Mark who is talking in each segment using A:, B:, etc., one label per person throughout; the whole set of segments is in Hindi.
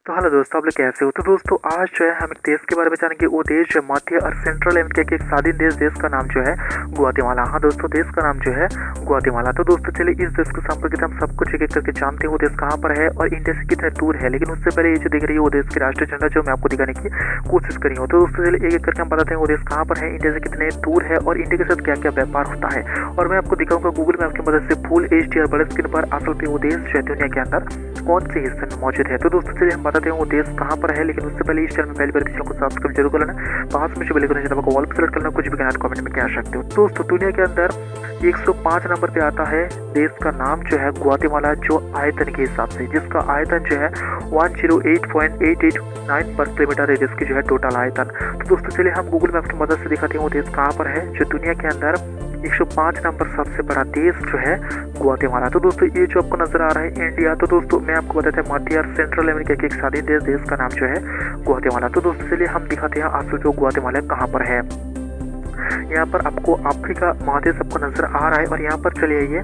A: तो हेलो दोस्तों, आप लोग कैसे हो। तो दोस्तों आज जो है हम एक देश के बारे में जानेंगे। वो देश जो मध्य और सेंट्रल अमेरिका के एक स्वाधीन देश का नाम जो है ग्वाटेमाला। हाँ दोस्तों, देश का नाम जो है ग्वाटेमाला। तो दोस्तों चलिए इस देश को संपर्कित हम सब कुछ एक एक करके जानते हैं। वो देश कहाँ पर है और इंडिया से कितने दूर है। लेकिन उससे पहले ये जो दिख रही है वो देश की राष्ट्रीय झंडा जो मैं आपको दिखाने की कोशिश करी हूँ। तो दोस्तों चलिए एक एक करके हम बताते हैं वो देश कहाँ पर है, इंडिया से कितने दूर है और इंडिया के साथ क्या क्या व्यापार होता है। और मैं आपको दिखाऊंगा गूगल मैप की मदद से फुल HD और बड़े स्क्रीन पर असल पे वो देश जो है दुनिया के अंदर कौन से हिस्से में मौजूद है। तो दोस्तों चलिए हम बताते हैं वो देश कहाँ पर है। लेकिन उससे पहले इस चैनल में पहली बार चैनल को सब्सक्राइब जरूर कर लेना। पास में जो बेल आइकन है को ऑल पर सेलेक्ट करना। कुछ भी कहना कमेंट में कह सकते हो। दोस्तों दुनिया के अंदर 105 नंबर पे आता है देश का नाम जो है ग्वाटेमाला, जो आयतन के हिसाब से, जिसका आयतन जो है 108.889 वर्ग किलोमीटर है, जिसकी जो है टोटल आयतन। तो दोस्तों चलिए हम गूगल मैप की मदद से दिखाते हैं वो देश कहाँ पर है, जो दुनिया के अंदर 105 नंबर सबसे बड़ा देश जो है ग्वाटेमाला। तो दोस्तों ये जो आपको नजर आ रहा है इंडिया, तो दोस्तों मैं आपको बताता हूँ मध्य और सेंट्रल अमेरिका के एक स्वाधीन देश का नाम जो है ग्वाटेमाला। तो दोस्तों चलिए हम दिखाते हैं असल जो ग्वाटेमाला कहाँ पर है। यहाँ पर आपको अफ्रीका महादेश आपको नजर आ रहा है और यहाँ पर चलिए ये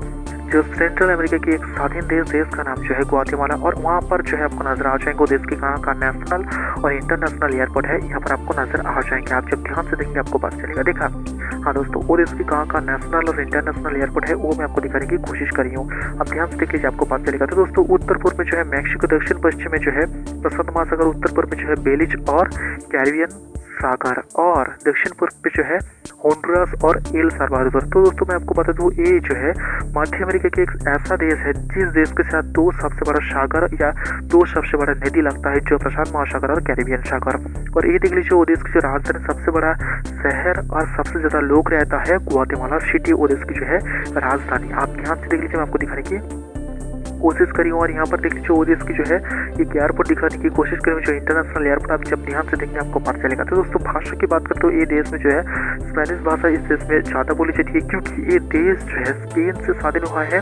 A: जो सेंट्रल अमेरिका की एक स्वाधीन देश का नाम जो है ग्वाटेमाला। और वहाँ पर जो है आपको नजर आ जाएंगे वो देश के कहाँ का नेशनल और इंटरनेशनल एयरपोर्ट है, यहाँ पर आपको नजर आ जाएंगे। आप जब ध्यान से देखेंगे आपको पता चलेगा। देखा, हाँ दोस्तों, वो देश की कहाँ का नेशनल और इंटरनेशनल एयरपोर्ट है वो मैं आपको दिखाने की कोशिश करी हूँ। अब ध्यान से देख लीजिए, आपको पता चलेगा। तो दोस्तों उत्तर पूर्व में जो है मैक्सिको, दक्षिण पश्चिम में जो है प्रशांत महासागर, उत्तर पूर्व में जो है बेलिज और कैरिबियन सागर, और दक्षिण पूर्व पे जो है होंडुरास और एल साल्वाडोर। तो दोस्तों मैं आपको बता दूं ये जो है मध्य अमेरिका के एक ऐसा देश है जिस देश के साथ दो सबसे बड़ा सागर या दो सबसे बड़ा नदी लगता है, जो प्रशांत महासागर और कैरिबियन सागर। और ये देख लीजिए वो देश की जो राजधानी, सबसे बड़ा शहर और सबसे ज्यादा लोग रहता है ग्वाटेमाला सिटी, वो देश की जो है राजधानी। आप ध्यान से देख लीजिए, मैं आपको दिखाने की कोशिश करी हूँ। और यहाँ पर देख लीजिए वो देश की जो है एक एयरपोर्ट दिखाने की कोशिश करी, जो इंटरनेशनल एयरपोर्ट। आप जब ध्यान से देखेंगे आपको पता चलेगा। तो दोस्तों भाषा की बात करते हो ये देश में जो है स्पेनिश भाषा इस देश में ज़्यादा बोली जाती है, क्योंकि ये देश जो है स्पेन से स्वाधीन हुआ है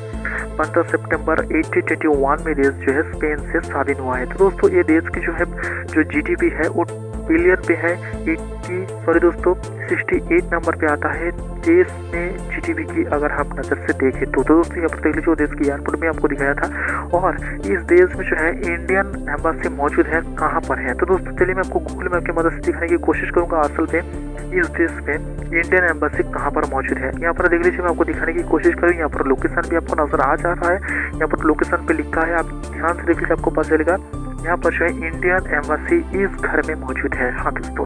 A: 15 सितंबर 1821 में देश जो है स्पेन से स्वाधीन हुआ है। तो दोस्तों ये देश की जो है जो GDP है वो बिलियन पे है 68 नंबर पे आता है देश में GDP की अगर आप नज़र से देखें तो। दोस्तों यहाँ पर देख लीजिए वो देश की एयरपोर्ट में आपको दिखाया था। और इस देश में जो है इंडियन एम्बेसी मौजूद है कहाँ पर है। तो दोस्तों चलिए मैं आपको गूगल मैप की मदद से दिखाने की कोशिश करूँगा असल पे इस देश में इंडियन एम्बेसी कहाँ पर मौजूद है। यहाँ पर देख लीजिए मैं आपको दिखाने की कोशिश करूँ। यहाँ पर लोकेशन भी आपको नजर आ जा रहा है, यहाँ पर लोकेशन पे लिखा है, आप ध्यान से देख लीजिए आपको पता चलेगा। यहाँ पर जो है इंडियन एम्बेसी इस घर में मौजूद है। हाँ दोस्तों,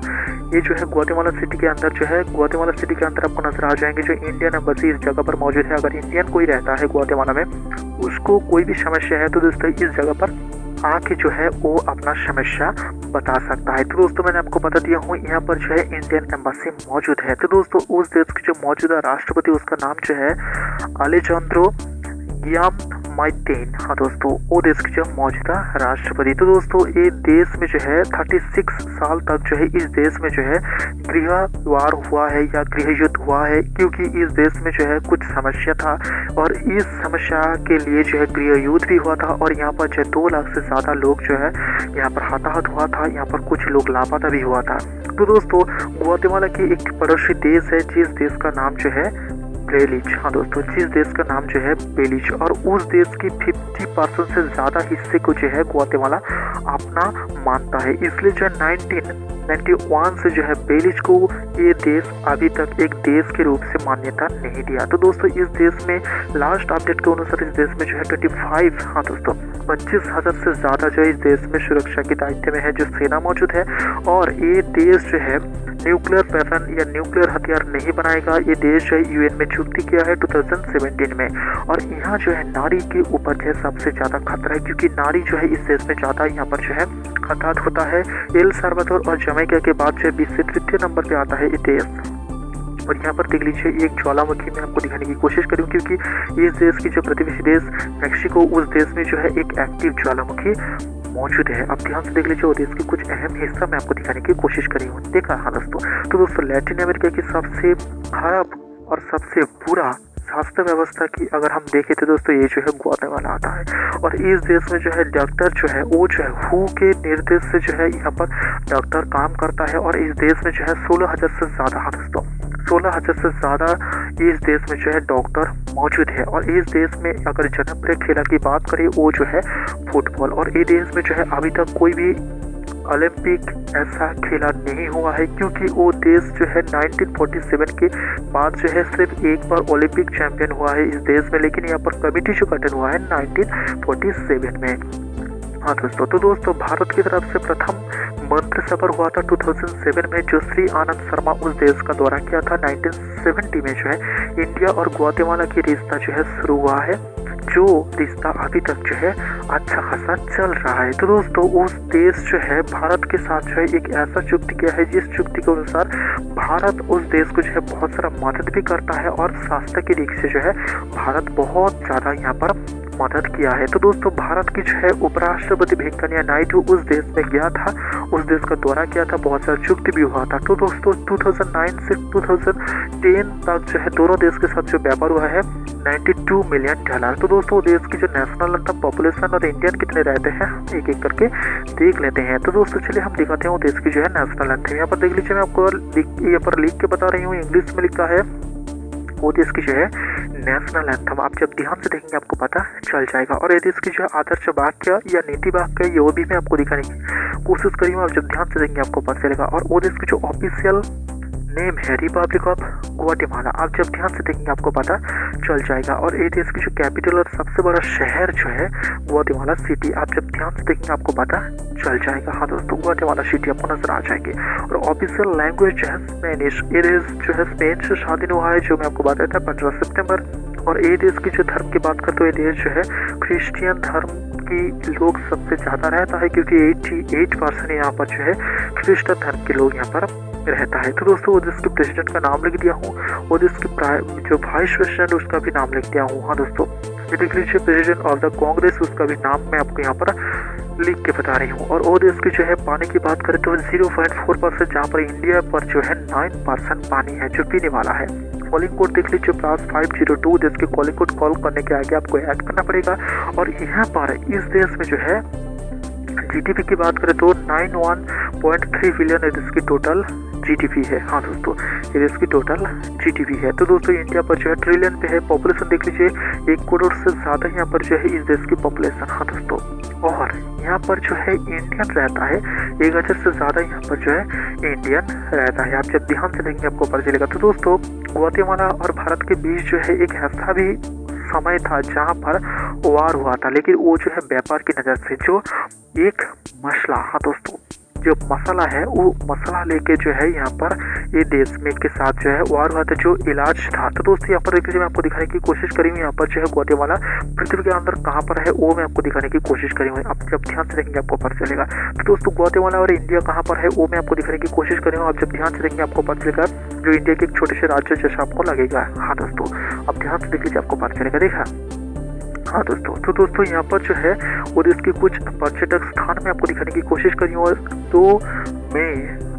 A: ये जो है ग्वाटेमाला सिटी के अंदर जो है, ग्वाटेमाला सिटी के अंदर आपको नजर आ जाएंगे जो इंडियन एम्बेसी इस जगह पर मौजूद है। अगर इंडियन कोई रहता है ग्वाटेमाला में, उसको कोई भी समस्या है तो दोस्तों इस जगह पर आके जो है वो अपना समस्या बता सकता है। तो दोस्तों मैंने आपको बता दिया हूँ यहाँ पर जो है इंडियन एम्बेसी मौजूद है। तो दोस्तों उस देश के जो मौजूदा राष्ट्रपति, उसका नाम जो है अलेजांद्रो यामामाइटेन। हाँ दोस्तों, वो देश के जो मौजूदा राष्ट्रपति। तो दोस्तों ये देश में जो है 36 साल तक जो है इस देश में जो है गृह वार हुआ है या गृह युद्ध हुआ है, क्योंकि इस देश में जो है कुछ समस्या था और इस समस्या के लिए जो है गृह युद्ध भी हुआ था। और यहाँ पर जो 2 लाख से ज़्यादा लोग जो है यहाँ पर हताहत हुआ था, यहाँ पर कुछ लोग लापता भी हुआ था। तो दोस्तों ग्वाटेमाला की एक पड़ोसी देश है जिस देश का नाम जो है बेलिज। हाँ दोस्तों, जिस देश का नाम जो है बेलिज, और उस देश की 50% से ज़्यादा हिस्से को जो है ग्वाटेमाला अपना मानता है। इसलिए जो है 1991 से जो है बेलिज को ये देश अभी तक एक देश के रूप से मान्यता नहीं दिया। तो दोस्तों इस देश में लास्ट अपडेट के अनुसार इस देश में जो है 25, हाँ दोस्तों 25,000 से ज़्यादा जो इस देश में सुरक्षा के दायित्व में है, जो सेना मौजूद है। और ये देश जो है न्यूक्लियर वेपन या न्यूक्लियर हथियार नहीं बनाएगा। ये देश जो है UN में चुक्ति किया है 2017 में। और यहाँ जो है नारी के ऊपर जो है सबसे ज़्यादा खतरा है, क्योंकि नारी जो है इस देश में ज़्यादा यहाँ पर जो है हताहत होता है। एल साल्वाडोर और जमैका के बाद जो है 20 से 3 नंबर पे आता है ये देश। और यहाँ पर देख लीजिए एक ज्वालामुखी में आपको दिखाने की कोशिश करूँ, क्योंकि इस देश की जो प्रतिवेशी देश मैक्सिको, उस देश में जो है एक एक्टिव ज्वालामुखी मौजूद है। अब ध्यान से देख लीजिए वो देश की कुछ अहम हिस्सा मैं आपको दिखाने की कोशिश करी हूँ। देखा, हाँ दोस्तों। तो दोस्तों लैटिन अमेरिका की सबसे खराब और सबसे बुरा स्वास्थ्य व्यवस्था की अगर हम देखें तो दोस्तों ये जो है ग्वाटेमाला आता है। और इस देश में जो है डॉक्टर जो है वो जो है WHO के निर्देश से जो है यहाँ पर डॉक्टर काम करता है। और इस देश में जो है 16,000 से ज़्यादा, हाँ दोस्तों 16,000 से ज़्यादा इस देश में जो है डॉक्टर मौजूद है। और इस देश में अगर जनप्रिय खेल की बात करें वो जो है फुटबॉल। और ये देश में जो है अभी तक कोई भी ओलंपिक ऐसा खेला नहीं हुआ है, क्योंकि वो देश जो है 1947 के बाद जो है सिर्फ एक बार ओलंपिक चैंपियन हुआ है इस देश में, लेकिन यहाँ पर कमेटी जो गठन हुआ है 1947 में। हाँ दोस्तों, तो दोस्तों भारत की तरफ से प्रथम मंत्री सफर हुआ था 2007 में, जो श्री आनंद शर्मा उस देश का दौरा किया था। 1970 में जो है इंडिया और ग्वाटेमाला की रिश्ता जो है शुरू हुआ है, जो रिश्ता अभी तक जो है अच्छा खासा चल रहा है। तो दोस्तों उस देश जो है भारत के साथ जो है एक ऐसा चुक्ति किया है जिस चुक्ति के अनुसार भारत उस देश को जो है बहुत सारा मदद भी करता है और स्वास्थ्य की दृष्टि से जो है भारत बहुत ज़्यादा यहाँ पर मदद किया है। तो दोस्तों भारत की जो है उपराष्ट्रपति वेंकैया नायडू उस देश में गया था, उस देश का दौरा किया था, बहुत सारा चुक्ति भी हुआ था। तो दोस्तों 2009 से 2010 तक जो है दोनों देश के साथ जो व्यापार हुआ है $92 मिलियन। तो दोस्तों देश की जो नेशनल एंथम पॉपुलेशन और इंडियन कितने रहते हैं एक एक करके देख लेते हैं। तो दोस्तों चलिए हम दिखाते हैं वो देश की जो है नेशनल एंथम। यहाँ पर देख लीजिए, मैं आपको यहाँ पर लिख के बता रही हूँ, इंग्लिश में लिखा है वो देश की जो है नेशनल एंथम। आप जब ध्यान से देखेंगे आपको पता चल जाएगा। और ये देश की जो है आदर्श वाक्य या नीति वाक्य ये वो भी मैं आपको दिखाने की कोशिश करी हूँ। आप जब ध्यान से देखेंगे आपको पता चलेगा। और वो देश की जो ऑफिशियल नेम है रिपब्लिक ऑफ ग्वाटेमाला, आप जब ध्यान से देखेंगे आपको पता चल जाएगा। और ये देश की जो कैपिटल और सबसे बड़ा शहर जो है ग्वाटेमाला सिटी, आप जब ध्यान से देखेंगे आपको पता चल जाएगा। हाँ दोस्तों, ग्वाटेमाला सिटी आपको नजर आ जाएगी। और ऑफिशियल लैंग्वेज जो है स्पेनिश। ये देश जो है स्पेन से स्वाधीन हुआ है, जो मैं आपको बताया था 15 सितंबर। और ये देश की जो धर्म की बात करते हुए देश जो है क्रिश्चियन धर्म की लोग सबसे ज़्यादा रहता है, क्योंकि 88% यहाँ पर जो है क्रिश्चियन धर्म के लोग यहाँ पर रहता है। तो दोस्तों वो देश के प्रेसिडेंट का नाम लिख दिया हूँ, वो देश के जो वाइस प्रेसिडेंट उसका भी नाम लिख दिया हूँ। हाँ दोस्तों, ये देख लीजिए प्रेसिडेंट ऑफ द कांग्रेस, उसका भी नाम मैं आपको यहाँ पर लिख के बता रही हूँ। और वो देश की जो है पानी की बात करें तो 0.4%, जहाँ पर इंडिया पर जो है 9% पानी है जो पीने वाला है। कॉलिंग कोड देख लीजिए +502, देश के कॉलिंग कोड कॉल करने के आगे आपको ऐड करना पड़ेगा। और यहाँ पर इस देश में जो है जीडीपी की बात करें तो 91.3 बिलियन इसकी टोटल जीडीपी है। हाँ दोस्तों, ये इसकी टोटल जीडीपी है। तो दोस्तों इंडिया पर जो है ट्रिलियन पे है। पॉपुलेशन देख लीजिए 1 करोड़ से ज़्यादा यहाँ पर जो है इस देश की पॉपुलेशन। हाँ दोस्तों, और यहाँ पर जो है इंडियन रहता है 1000 से ज़्यादा यहाँ पर जो है इंडियन रहता है। आप जब ध्यान से देखेंगे आपको पता चलेगा। तो दोस्तों ग्वाटेमाला और भारत के बीच जो है एक ऐसा भी समय था जहाँ पर वार हुआ था, लेकिन वो जो है व्यापार की नज़र से जो एक मसला, हाँ दोस्तों जो मसला है वो मसला लेके जो है यहाँ पर ये देश में के साथ जो है वार हुआ था, जो इलाज था। तो दोस्तों यहाँ पर देखिए मैं आपको दिखाने की कोशिश करी हूँ, यहाँ पर जो है ग्वाटेमाला पृथ्वी के अंदर कहाँ पर है वो मैं आपको दिखाने की कोशिश करी हूँ। आप जब ध्यान से देखेंगे आपको पता चलेगा। तो दोस्तों ग्वाटेमाला और इंडिया कहाँ पर है वो मैं आपको दिखाने की कोशिश करी हूँ। आप जब ध्यान से देखेंगे आपको पता चलेगा, जो इंडिया के एक छोटे से राज्य जैसा आपको लगेगा। हाँ दोस्तों, अब ध्यान से देख लीजिए आपको पता चलेगा। देखा, हाँ दोस्तों, तो दोस्तों यहाँ पर जो है और इसके कुछ पर्यटक स्थान में आपको दिखाने की कोशिश करी हूँ। और 2 मई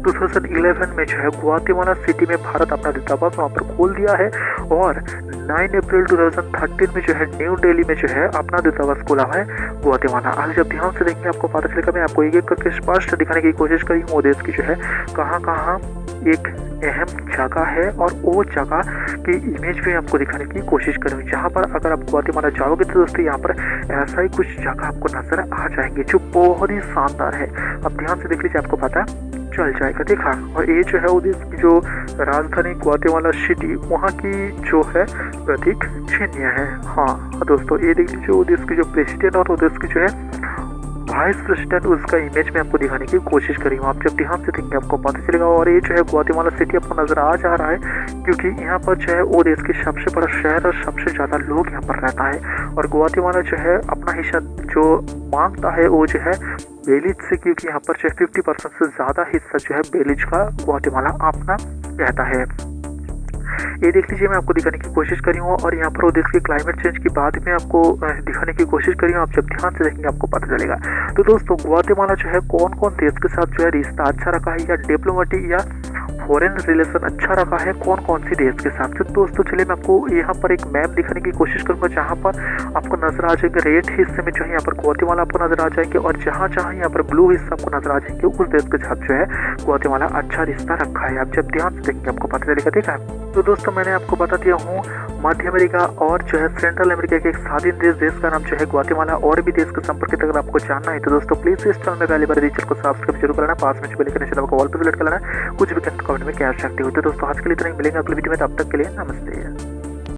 A: 2011 में जो है ग्वाटेमाला सिटी में भारत अपना दूतावास वहाँ पर खोल दिया है। और 9 अप्रैल 2013 में जो है न्यू दिल्ली में जो है अपना दूतावास खोला हुआ है ग्वाटेमाला। आज जब ध्यान से देखेंगे आपको पता चलेगा। मैं आपको एक एक करके स्पष्ट दिखाने की कोशिश करी हूँ वो देश की जो है कहाँ कहाँ एक अहम जगह है, और वो जगह की इमेज भी आपको दिखाने की कोशिश करूँगी, जहाँ पर अगर आप ग्वाटेमाला जाओगे तो दोस्तों यहाँ पर ऐसा ही कुछ जगह आपको नजर आ जाएंगे जो बहुत ही शानदार है। अब ध्यान से देख लीजिए आपको पता चल जाएगा। देखा, और ये जो है वो देश की जो राजधानी ग्वाटेमाला सिटी वहाँ की जो है प्रतीक चिन्ह है। हाँ दोस्तों, ये देख लीजिए वो देश की जो प्रेसिडेंट और वो देश की जो है वाइस प्रेसिडेंट, उसका इमेज में आपको दिखाने की कोशिश करी हूँ। आप जब ध्यान से देखेंगे आपको पता चलेगा। और ये जो है ग्वाटेमाला सिटी आपको नजर आ जा रहा है, क्योंकि यहाँ पर जो है वो देश की सबसे बड़ा शहर और सबसे ज़्यादा लोग यहाँ पर रहता है। और ग्वाटेमाला जो है अपना हिस्सा जो मांगता है वो जो है बेलीज से, क्योंकि यहाँ पर जो है 50% से ज़्यादा हिस्सा जो है बेलीज का ग्वाटेमाला अपना रहता है। ये देख लीजिए मैं आपको दिखाने की कोशिश करी हूँ। और यहाँ पर वो देश के क्लाइमेट चेंज की बात में आपको दिखाने की कोशिश करी हूँ। आप जब ध्यान से देखेंगे आपको पता चलेगा। तो दोस्तों ग्वाटेमाला जो है कौन कौन देश के साथ जो है रिश्ता अच्छा रखा है, या डिप्लोमेटिक या फॉरेन रिलेशन अच्छा रखा है कौन कौन सी देश के साथ। तो दोस्तों चलिए मैं आपको यहाँ पर एक मैप दिखाने की कोशिश करूँगा, जहाँ पर आपको नजर आ जाएंगे रेड हिस्से में जो है यहाँ पर ग्वाटेमाला आपको नजर आ जाएंगे, और जहाँ जहाँ यहाँ पर ब्लू हिस्सा आपको नजर आ जाएंगे उस देश के साथ जो है ग्वाटेमाला अच्छा रिश्ता रखा है। आप जब ध्यान से देखेंगे आपको पता चलेगा। देखा, तो दोस्तों मैंने आपको बता दिया हूँ मध्य अमेरिका और जो है सेंट्रल अमेरिका के एक स्वाधीन देश का नाम जो है ग्वाटेमाला, और भी देश के संपर्क अगर आपको जानना है तो दोस्तों प्लीज इस चैनल में पहली बार चैनल को सब्सक्राइब जरूर करना, पास में बेल आइकन को ऑल पे सेलेक्ट करना। कुछ भी कमेंट में कह सकते हो। तो दोस्तों आज के लिए इतना ही, मिलेंगे अगले वीडियो में, तब तक के लिए नमस्ते।